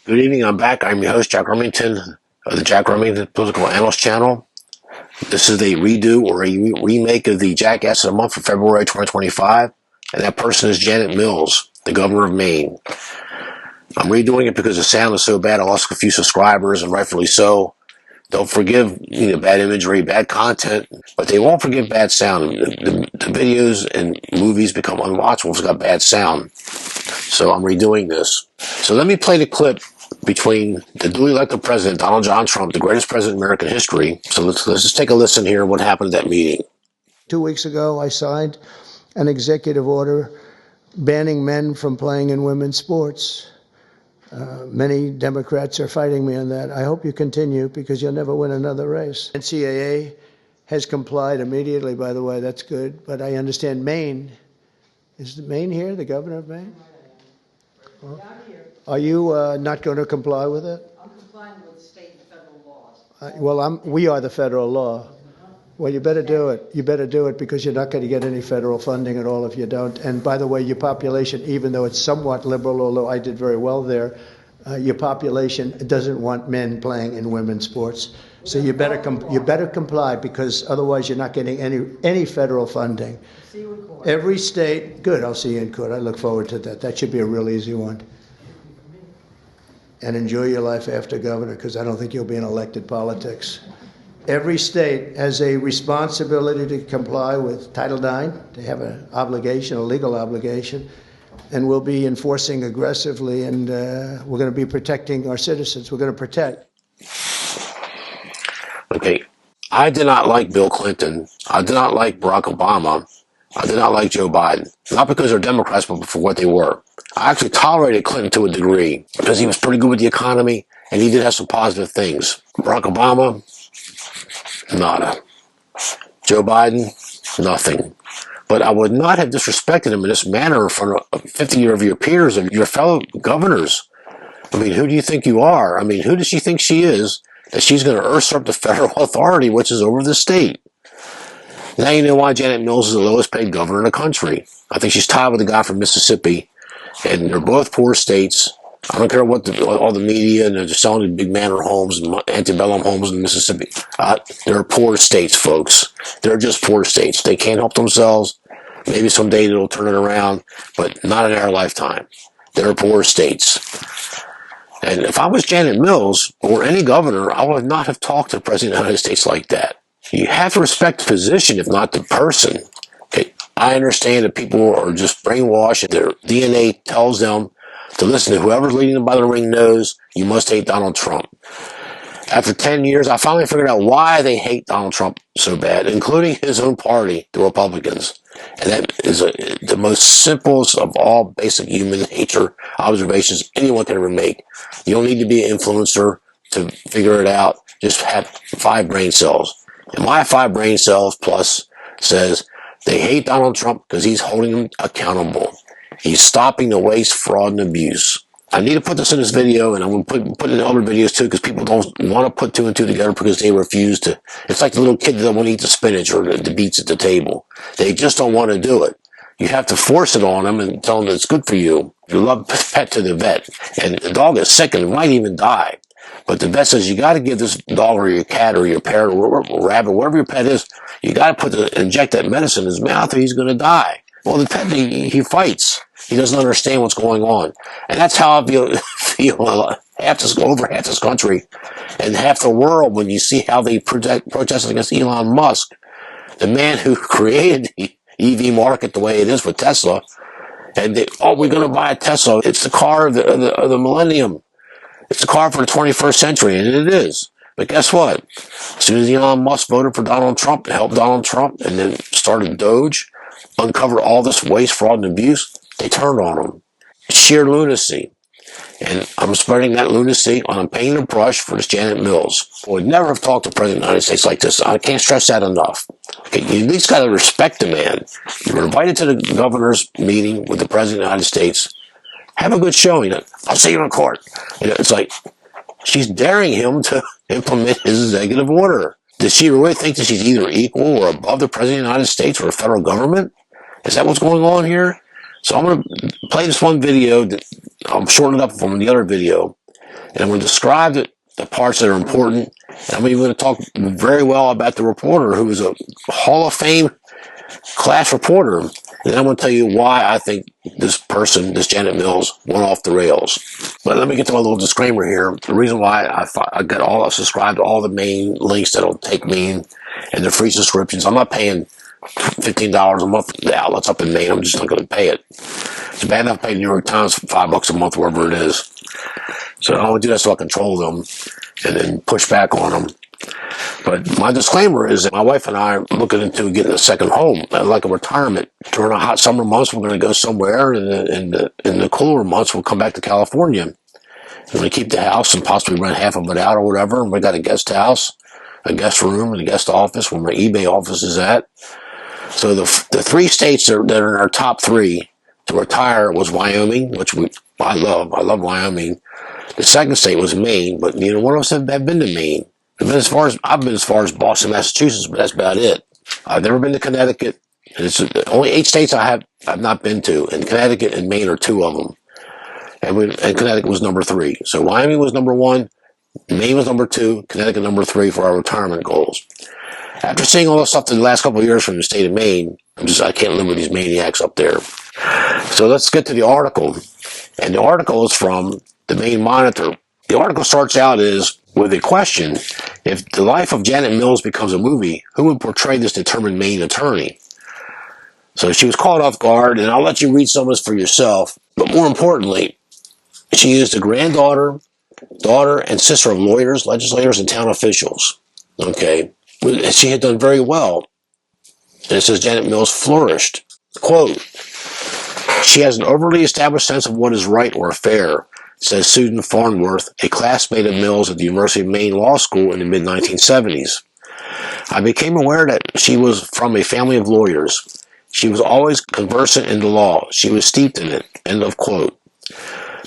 Good evening. I'm back. I'm your host, Jack Remington of the Jack Remington Political Analyst Channel. This is a redo or a remake of the Jackass of the month for February 2025, and that person is Janet Mills, the governor of Maine. I'm redoing it because the sound is so bad. I lost a few subscribers, and rightfully so. They'll forgive bad imagery, bad content, but they won't forgive bad sound. The videos and movies become unwatchable if it's got bad sound. So I'm redoing this. So let me play the clip between the duly elected president, Donald John Trump, the greatest president in American history. So let's just take a listen here what happened at that meeting. 2 weeks ago, I signed an executive order banning men from playing in women's sports. Many Democrats are fighting me on that. I hope you continue because you'll never win another race. NCAA has complied immediately, by the way. That's good. But I understand Maine. Is Maine here, the governor of Maine? Well, are you not going to comply with it? I'm complying with state and federal laws. We are the federal law. Well, you better do it. You better do it because you're not going to get any federal funding at all if you don't. And by the way, your population, even though it's somewhat liberal, although I did very well there, your population doesn't want men playing in women's sports. So you better comply because otherwise you're not getting any federal funding. See you in court. Every state, good. I'll see you in court. I look forward to that. That should be a real easy one. And enjoy your life after governor because I don't think you'll be in elected politics. Every state has a responsibility to comply with Title IX. They have an obligation, a legal obligation, and we'll be enforcing aggressively, and we're going to be protecting our citizens. We're going to protect. Okay, I did not like Bill Clinton. I did not like Barack Obama. I did not like Joe Biden. Not because they're Democrats, but for what they were. I actually tolerated Clinton to a degree because he was pretty good with the economy, and he did have some positive things. Barack Obama, nada. Joe Biden, nothing. But I would not have disrespected him in this manner in front of 50 of your peers and your fellow governors. I mean, who do you think you are? I mean, who does she think she is that she's going to usurp the federal authority, which is over the state? Now you know why Janet Mills is the lowest paid governor in the country. I think she's tied with a guy from Mississippi, and they're both poor states. I don't care what all the media, and they're just selling the big manor homes and antebellum homes in Mississippi. They're poor states, folks. They're just poor states. They can't help themselves. Maybe someday it'll turn it around, but not in our lifetime. They're poor states. And if I was Janet Mills or any governor, I would not have talked to the President of the United States like that. You have to respect the position, if not the person. Okay, I understand that people are just brainwashed. Their DNA tells them to listen to whoever's leading them by the ring nose, you must hate Donald Trump. After 10 years, I finally figured out why they hate Donald Trump so bad, including his own party, the Republicans. And that is the most simplest of all basic human nature observations anyone can ever make. You don't need to be an influencer to figure it out. Just have 5 brain cells. And my 5 brain cells plus says they hate Donald Trump because he's holding them accountable. He's stopping the waste, fraud, and abuse. I need to put this in this video, and I'm going to put it in other videos too, because people don't want to put 2 and 2 together because they refuse to. It's like the little kid that doesn't want to eat the spinach or the beets at the table. They just don't want to do it. You have to force it on them and tell them that it's good for you. You love pet to the vet, and the dog is sick and might even die. But the vet says you got to give this dog or your cat or your parrot or rabbit, wherever your pet is, you got to inject that medicine in his mouth or he's going to die. Well, the pet, he fights. He doesn't understand what's going on. And that's how I feel over half this country and half the world when you see how they protested against Elon Musk, the man who created the EV market the way it is with Tesla. And we're going to buy a Tesla. It's the car of the millennium. It's the car for the 21st century, and it is. But guess what? As soon as Elon Musk voted for Donald Trump to help Donald Trump and then started Doge, uncovered all this waste, fraud, and abuse, they turned on him. Sheer lunacy. And I'm spreading that lunacy on a paint and brush for this Janet Mills. I would never have talked to the President of the United States like this. I can't stress that enough. Okay, you at least got to respect the man. You were invited to the governor's meeting with the President of the United States. Have a good showing. I'll see you in court. It's like she's daring him to implement his executive order. Does she really think that she's either equal or above the President of the United States or the federal government? Is that what's going on here? So I'm going to play this one video. I'll shorten it up from the other video. And I'm going to describe the parts that are important. And I'm even going to talk very well about the reporter, who is a Hall of Fame class reporter. And I'm going to tell you why I think this person, this Janet Mills, went off the rails. But let me get to my little disclaimer here. The reason why I subscribed to all the Maine links that'll take Maine and the free subscriptions. I'm not paying $15 a month for the outlets up in Maine. I'm just not going to pay it. It's bad enough paying New York Times $5 a month, wherever it is. So I only do that so I control them and then push back on them. But my disclaimer is that my wife and I are looking into getting a second home, like a retirement. During the hot summer months, we're going to go somewhere, and in the cooler months, we'll come back to California. We're going to keep the house and possibly rent half of it out or whatever. And we got a guest house, a guest room, and a guest office where my eBay office is at. So the three states that are in our top three to retire was Wyoming, which I love. I love Wyoming. The second state was Maine, but one of us have been to Maine. I've been as far as Boston, Massachusetts, but that's about it. I've never been to Connecticut. And it's only 8 states I've not been to, and Connecticut and Maine are 2 of them. And Connecticut was number 3. So Wyoming was number 1, Maine was number 2, Connecticut number 3 for our retirement goals. After seeing all this stuff in the last couple of years from the state of Maine, I can't live with these maniacs up there. So let's get to the article. And the article is from the Maine Monitor. The article starts out with a question: if the life of Janet Mills becomes a movie, who would portray this determined Maine attorney? So she was caught off guard, and I'll let you read some of this for yourself. But more importantly, she is the granddaughter, daughter, and sister of lawyers, legislators, and town officials. Okay. She had done very well. And it says Janet Mills flourished. Quote, she has an overly established sense of what is right or fair, says Susan Farnworth, a classmate of Mills at the University of Maine Law School in the mid-1970s. I became aware that she was from a family of lawyers. She was always conversant in the law. She was steeped in it. End of quote.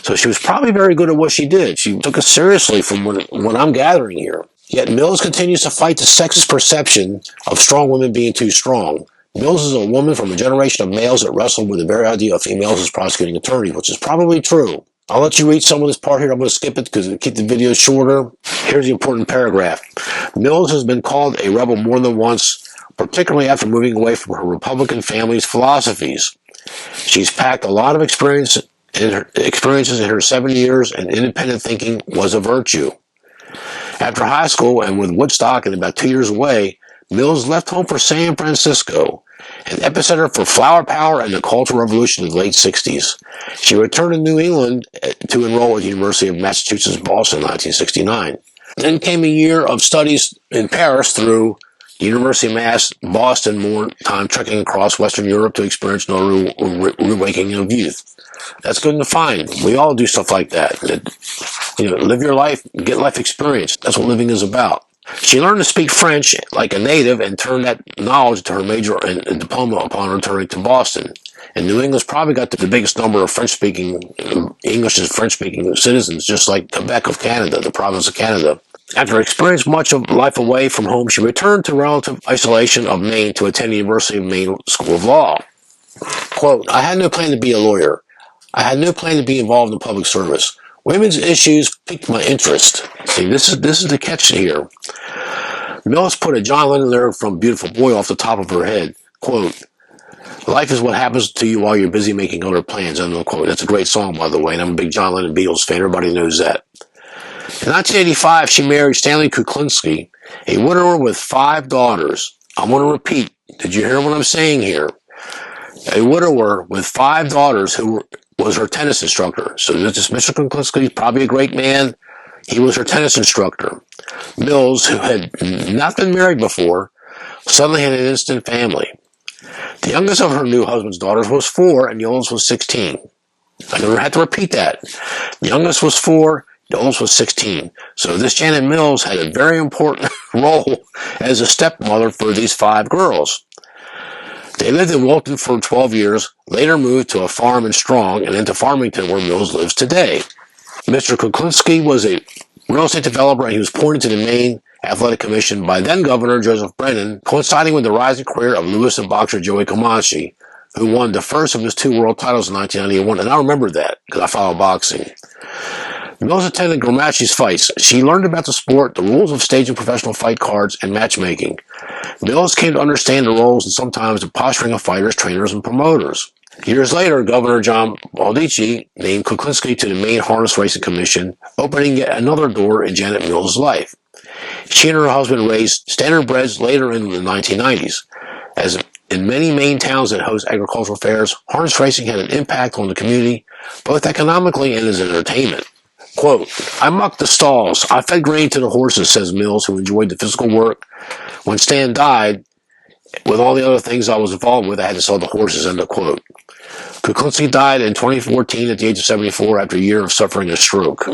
So she was probably very good at what she did. She took it seriously from what I'm gathering here. Yet Mills continues to fight the sexist perception of strong women being too strong. Mills is a woman from a generation of males that wrestled with the very idea of females as prosecuting attorneys, which is probably true. I'll let you read some of this part here. I'm going to skip it because it'll keep the video shorter. Here's the important paragraph. Mills has been called a rebel more than once, particularly after moving away from her Republican family's philosophies. She's packed a lot of experiences in her 7 years, and independent thinking was a virtue. After high school, and with Woodstock and about 2 years away, Mills left home for San Francisco, an epicenter for flower power and the Cultural Revolution of the late 60s. She returned to New England to enroll at the University of Massachusetts Boston in 1969. Then came a year of studies in Paris through the University of Mass Boston, more time trekking across Western Europe to experience no reawakening of youth. That's good to find. We all do stuff like that. Live your life, get life experience. That's what living is about. She learned to speak French like a native and turned that knowledge to her major and diploma upon returning to Boston. And New England's probably got the biggest number of English and French-speaking citizens, just like Quebec of Canada, the province of Canada. After experiencing much of life away from home, she returned to relative isolation of Maine to attend the University of Maine School of Law. Quote, I had no plan to be a lawyer. I had no plan to be involved in public service. Women's issues piqued my interest. See, this is the catch here. Mills put a John Lennon lyric from Beautiful Boy off the top of her head. Quote, life is what happens to you while you're busy making other plans. End of quote. That's a great song, by the way, and I'm a big John Lennon Beatles fan. Everybody knows that. In 1985, she married Stanley Kuklinski, a widower with 5 daughters. I'm going to repeat. Did you hear what I'm saying here? A widower with 5 daughters who was her tennis instructor. So this Mr. Kuklinski, probably a great man. He was her tennis instructor. Mills, who had not been married before, suddenly had an instant family. The youngest of her new husband's daughters was 4, and the oldest was 16. I never had to repeat that. The youngest was 4, the oldest was 16. So this Janet Mills had a very important role as a stepmother for these 5 girls. They lived in Wilton for 12 years, later moved to a farm in Strong and then to Farmington, where Mills lives today. Mr. Kuklinski was a real estate developer, and he was appointed to the Maine Athletic Commission by then-Governor Joseph Brennan, coinciding with the rising career of Lewis and boxer Joey Comanche, who won the first of his 2 world titles in 1991, and I remember that because I follow boxing. Mills attended Gramacci's fights. She learned about the sport, the rules of staging professional fight cards, and matchmaking. Mills came to understand the roles and sometimes the posturing of fighters, trainers, and promoters. Years later, Governor John Baldacci named Kuklinski to the Maine Harness Racing Commission, opening yet another door in Janet Mills' life. She and her husband raised standardbreds later in the 1990s. As in many Maine towns that host agricultural fairs, harness racing had an impact on the community, both economically and as entertainment. Quote, I mucked the stalls. I fed grain to the horses, says Mills, who enjoyed the physical work. When Stan died, with all the other things I was involved with, I had to sell the horses, end of quote. Kuklinski died in 2014 at the age of 74 after a year of suffering a stroke.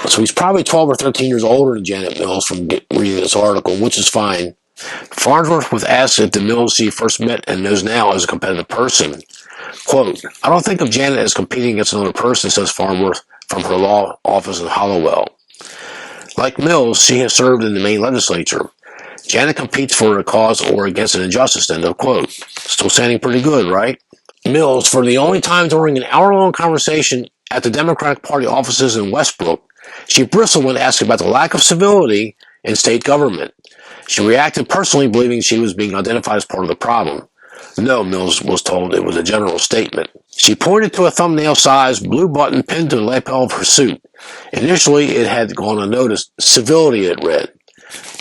So he's probably 12 or 13 years older than Janet Mills from reading this article, which is fine. Farnsworth was asked if the Mills she first met and knows now as a competitive person. Quote, I don't think of Janet as competing against another person, says Farnsworth from her law office in Hollowell. Like Mills, she has served in the Maine legislature. Janet competes for a cause or against an injustice, end of quote. Still sounding pretty good, right? Mills, for the only time during an hour-long conversation at the Democratic Party offices in Westbrook, she bristled when asked about the lack of civility in state government. She reacted personally, believing she was being identified as part of the problem. No, Mills was told, it was a general statement. She pointed to a thumbnail-sized blue button pinned to the lapel of her suit. Initially, it had gone unnoticed. Civility, it read.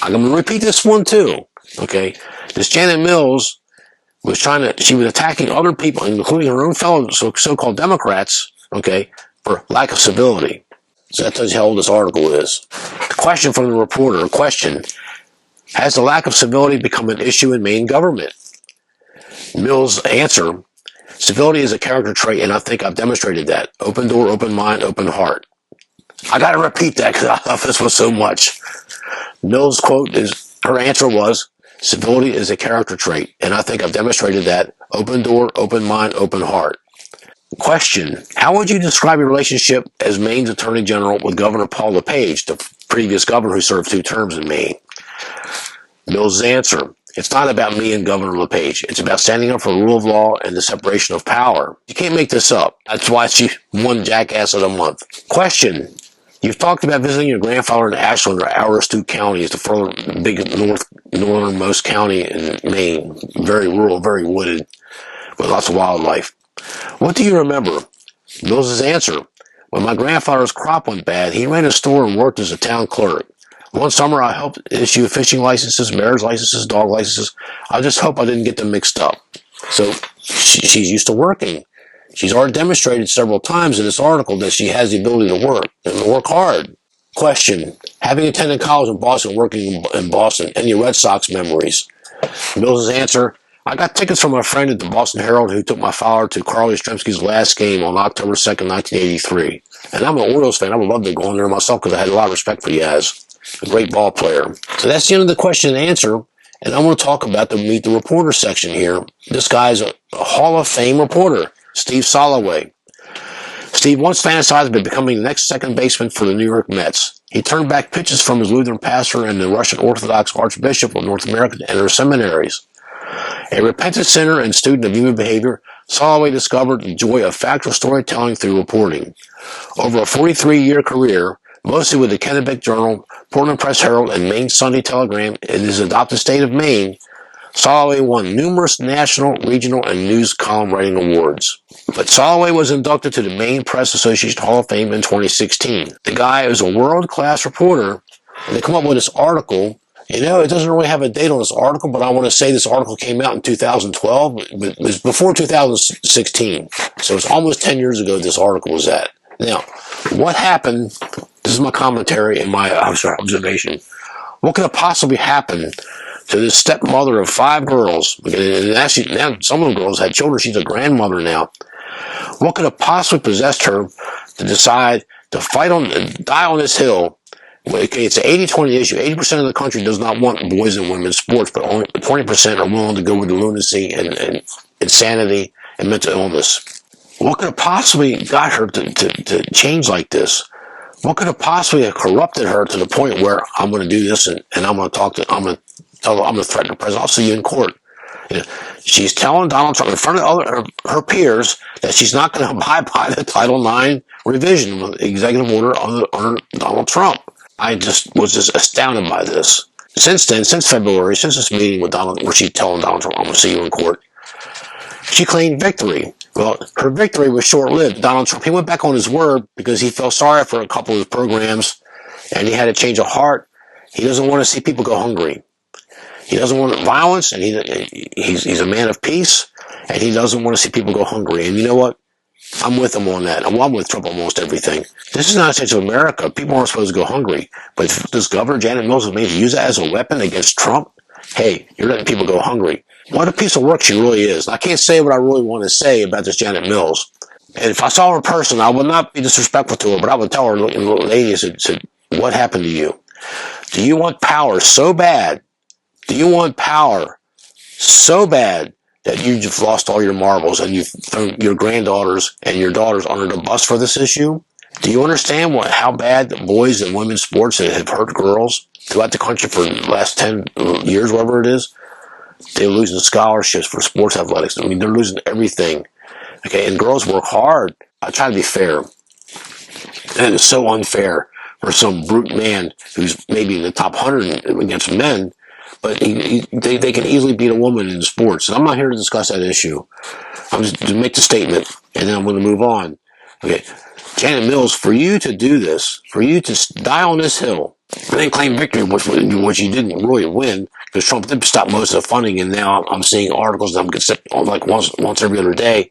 I'm going to repeat this one, too. Okay? This Janet Mills she was attacking other people, including her own fellow so-called Democrats, okay, for lack of civility. So that tells you how old this article is. The question from the reporter, has the lack of civility become an issue in Maine government? Mills' answer, civility is a character trait, and I think I've demonstrated that. Open door, open mind, open heart. I got to repeat that because I love this one so much. Mills' her answer was, civility is a character trait, and I think I've demonstrated that. Open door, open mind, open heart. Question, how would you describe your relationship as Maine's Attorney General with Governor Paul LePage, the previous governor who served 2 terms in Maine? Mills' answer, it's not about me and Governor LePage. It's about standing up for the rule of law and the separation of power. You can't make this up. That's why she won Jackass of the Month. Question, you've talked about visiting your grandfather in Ashland or Aroostook County, is the further big northernmost county in Maine. Very rural, very wooded, with lots of wildlife. What do you remember? Mills' answer, when my grandfather's crop went bad, he ran a store and worked as a town clerk. One summer, I helped issue fishing licenses, marriage licenses, dog licenses. I just hope I didn't get them mixed up. So she's used to working. She's already demonstrated several times in this article that she has the ability to work and work hard. Question, having attended college in Boston, working in Boston, any Red Sox memories? Mills' answer, I got tickets from a friend at the Boston Herald who took my father to Carl Yastrzemski's last game on October 2nd, 1983. And I'm an Orioles fan. I would love to go in there myself because I had a lot of respect for Yaz. A great ball player. So that's the end of the question and answer. And I want to talk about the Meet the Reporter section here. This guy's a Hall of Fame reporter, Steve Soloway. Steve once fantasized about becoming the next second baseman for the New York Mets. He turned back pitches from his Lutheran pastor and the Russian Orthodox Archbishop of North America to enter seminaries. A repentant sinner and student of human behavior, Soloway discovered the joy of factual storytelling through reporting. Over a 43-year career, mostly with the Kennebec Journal, Portland Press Herald, and Maine Sunday Telegram in his adopted state of Maine, Soloway won numerous national, regional, and news column writing awards. But Soloway was inducted to the Maine Press Association Hall of Fame in 2016. The guy is a world-class reporter, and they come up with this article. You know, it doesn't really have a date on this article, but I want to say this article came out in 2012. It was before 2016, so it's almost 10 years ago this article was at. Now, what happened, this is my commentary and my observation, what could have possibly happened to this stepmother of 5 girls, and actually now some of the girls had children, she's a grandmother now, what could have possibly possessed her to decide to die on this hill? Okay, it's an 80-20 issue. 80% of the country does not want boys and women's sports, but only 20% are willing to go with the lunacy and insanity and mental illness. What could have possibly got her to change like this? What could have possibly have corrupted her to the point where I'm going to do this and I'm going to threaten the president. I'll see you in court. You know, she's telling Donald Trump in front of her peers that she's not going to abide by the Title IX revision of the executive order on Donald Trump. I was just astounded by this. Since then, since February, since this meeting with Donald, where she's telling Donald Trump, I'm going to see you in court, she claimed victory. Well, her victory was short-lived. Donald Trump, he went back on his word because he felt sorry for a couple of his programs, and he had a change of heart. He doesn't want to see people go hungry. He doesn't want violence, and he's a man of peace, and he doesn't want to see people go hungry. And you know what? I'm with him on that. I'm with Trump on almost everything. This is not a States of America. People aren't supposed to go hungry. But if this Governor Janet Mills is made to use that as a weapon against Trump, hey, you're letting people go hungry. What a piece of work she really is. I can't say what I really want to say about this Janet Mills. And if I saw her in person, I would not be disrespectful to her, but I would tell her, little lady, I said, what happened to you? Do you want power so bad? Do you want power so bad that you just lost all your marbles and you've thrown your granddaughters and your daughters under the bus for this issue? Do you understand how bad the boys and women's sports have hurt girls throughout the country for the last 10 years, whatever it is? They're losing scholarships for sports athletics. I mean, they're losing everything. Okay, and girls work hard. I try to be fair. And it's so unfair for some brute man who's maybe in the top 100 against men, but they can easily beat a woman in sports. And I'm not here to discuss that issue. I'm just to make the statement, and then I'm going to move on. Okay, Janet Mills, for you to do this, for you to die on this hill, and then claim victory, which you didn't really win, because Trump did stop most of the funding, and now I'm seeing articles that I'm getting like once every other day.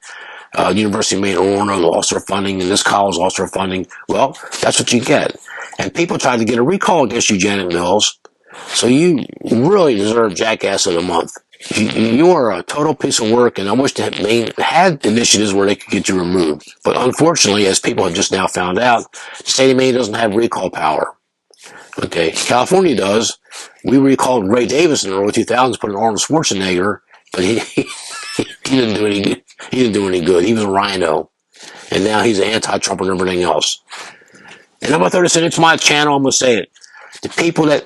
University of Maine lost their funding, and this college lost their funding. Well, that's what you get. And people tried to get a recall against you, Janet Mills. So you really deserve Jackass of the Month. You are a total piece of work, and I wish that Maine had initiatives where they could get you removed. But unfortunately, as people have just now found out, the state of Maine doesn't have recall power. Okay, California does. We recalled Ray Davis in the early 2000s, put an Arnold Schwarzenegger, but he didn't do any good. He didn't do any good. He was a rhino, and now he's an anti-Trump and everything else. And I'm going to throw this in. It's my channel. I'm going to say it. The people that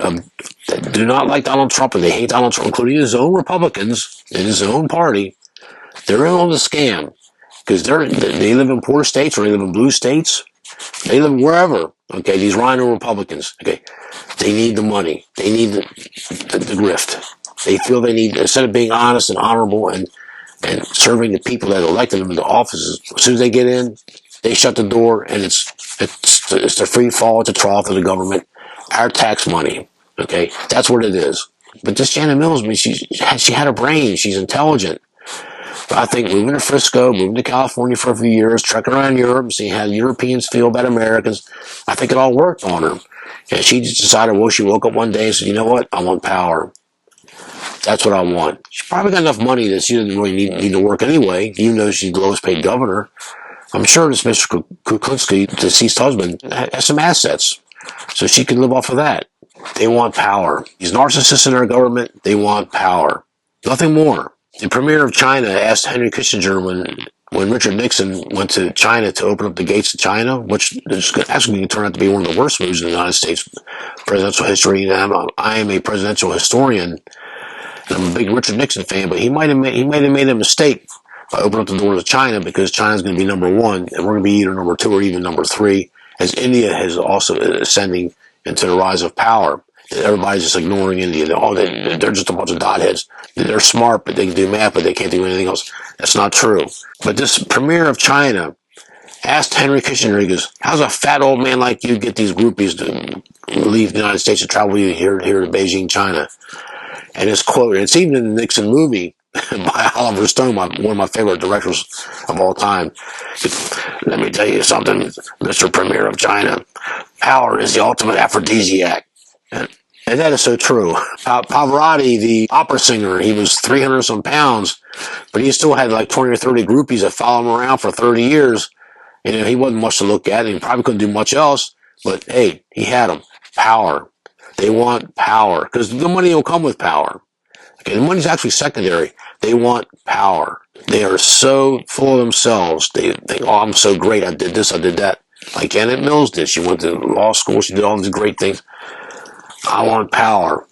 do not like Donald Trump and they hate Donald Trump, including his own Republicans in his own party, they're in on the scam because they live in poor states or they live in blue states. They live wherever. Okay, these rhino Republicans. Okay, they need the money. They need the grift. They feel they need, instead of being honest and honorable and serving the people that elected them into offices, as soon as they get in, they shut the door, and it's the free fall at the trough of the government, our tax money. Okay, that's what it is. But this Janet Mills, I mean, she had a brain. She's intelligent. But I think moving to Frisco, moving to California for a few years, trekking around Europe, seeing how Europeans feel about Americans, I think it all worked on her. And she just decided, well, she woke up one day and said, you know what? I want power. That's what I want. She probably got enough money that she didn't really need to work anyway, even though she's the lowest paid governor. I'm sure this Mr. Kuklinski, deceased husband, has some assets, so she can live off of that. They want power. These narcissists in our government, they want power. Nothing more. The premier of China asked Henry Kissinger when Richard Nixon went to China to open up the gates to China, which is actually going to turn out to be one of the worst moves in the United States presidential history. I am a presidential historian, and I'm a big Richard Nixon fan, but he might have made a mistake by opening up the doors to China, because China's going to be number one, and we're going to be either number two or even number three, as India is also ascending into the rise of power. Everybody's just ignoring India. They're just a bunch of dotheads. They're smart, but they can do math, but they can't do anything else. That's not true. But this premier of China asked Henry Kissinger, he goes, how's a fat old man like you get these groupies to leave the United States and travel here to Beijing, China? And his quote, and it's even in the Nixon movie by Oliver Stone, one of my favorite directors of all time. Let me tell you something, Mr. Premier of China. Power is the ultimate aphrodisiac. And that is so true. Pavarotti, the opera singer, he was 300 some pounds, but he still had like 20 or 30 groupies that followed him around for 30 years. And he wasn't much to look at, and he probably couldn't do much else, but hey, he had them. Power. They want power, because the money will come with power. Okay, the money's actually secondary. They want power. They are so full of themselves. They think, oh, I'm so great. I did this, I did that. Like Janet Mills did. She went to law school. She did all these great things. I want power.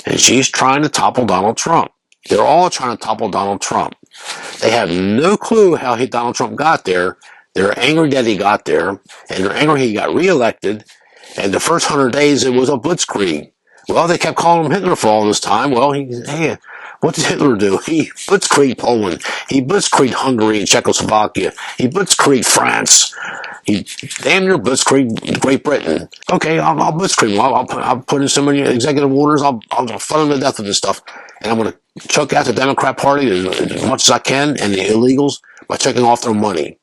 And she's trying to topple Donald Trump. They're all trying to topple Donald Trump. They have no clue how Donald Trump got there. They're angry that he got there, and they're angry he got reelected. And the first 100 days, it was a blitzkrieg. Well, they kept calling him Hitler for all this time. Well, hey, what did Hitler do? He blitzkrieged Poland. He blitzkrieged Hungary and Czechoslovakia. He blitzkrieged France. He damn near blitzkrieg Great Britain. Okay, I'll blitzkrieg him. I'll put in so many executive orders. I'll flood him to death with this stuff. And I'm going to choke out the Democrat Party as much as I can and the illegals by checking off their money.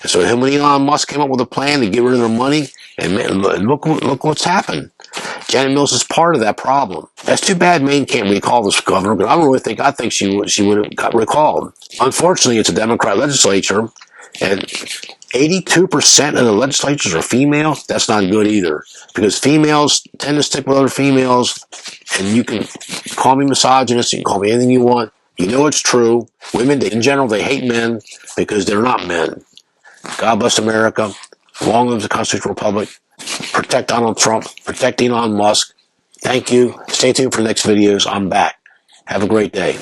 And so him and Elon Musk came up with a plan to get rid of their money. And man, look what's happened. Janet Mills is part of that problem. That's too bad Maine can't recall this governor, but I think she would have got recalled. Unfortunately, it's a Democrat legislature, and 82% of the legislatures are female. That's not good either, because females tend to stick with other females, and you can call me misogynist, you can call me anything you want. You know it's true. Women, in general, they hate men because they're not men. God bless America. Long live the Constitutional Republic. Protect Donald Trump. Protect Elon Musk. Thank you. Stay tuned for the next videos. I'm back. Have a great day.